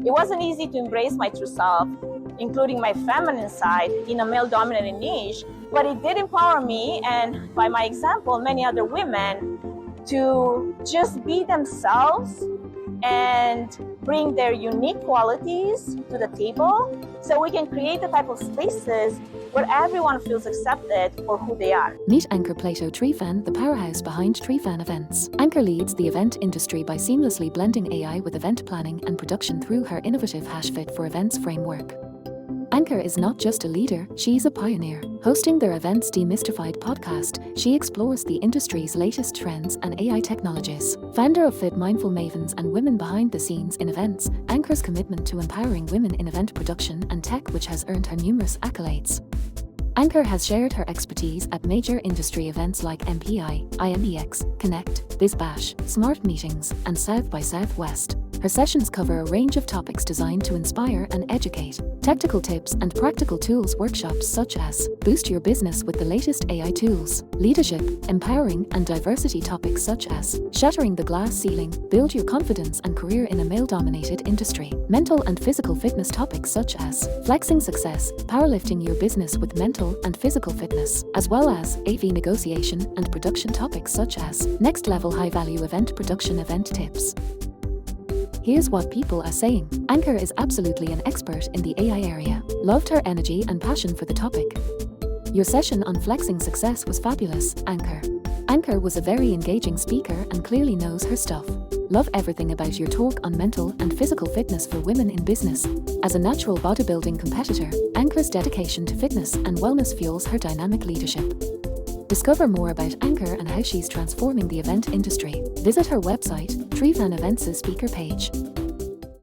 It wasn't easy to embrace my true self, including my feminine side, in a male-dominated niche, but it did empower me, and by my example, many other women, to just be themselves and bring their unique qualities to the table so we can create the type of spaces where everyone feels accepted for who they are. Meet Anca Platon Trifan, the powerhouse behind Tree-Fan Events. Anca leads the event industry by seamlessly blending AI with event planning and production through her innovative HashFit for Events framework. Anca is not just a leader, she's a pioneer. Hosting their Events Demystified Podcast, she explores the industry's latest trends and AI technologies. Founder of Fit Mindful Mavens and Women Behind the Scenes in Events, Anca's commitment to empowering women in event production and tech, which has earned her numerous accolades. Anca has shared her expertise at major industry events like MPI, IMEX, Connect, BizBash, Smart Meetings, and South by Southwest. Her sessions cover a range of topics designed to inspire and educate. Tactical tips and practical tools workshops such as boost your business with the latest AI tools, leadership, empowering and diversity topics such as shattering the glass ceiling, build your confidence and career in a male-dominated industry, mental and physical fitness topics such as flexing success, powerlifting your business with mental and physical fitness, as well as AV negotiation and production topics such as next-level high-value event production event tips. Here's what people are saying. Anca is absolutely an expert in the AI area. Loved her energy and passion for the topic. Your session on flexing success was fabulous, Anca. Anca was a very engaging speaker and clearly knows her stuff. Love everything about your talk on mental and physical fitness for women in business. As a natural bodybuilding competitor, Anca's dedication to fitness and wellness fuels her dynamic leadership. Discover more about Anca and how she's transforming the event industry. Visit her website, Tree-Fan Events' speaker page.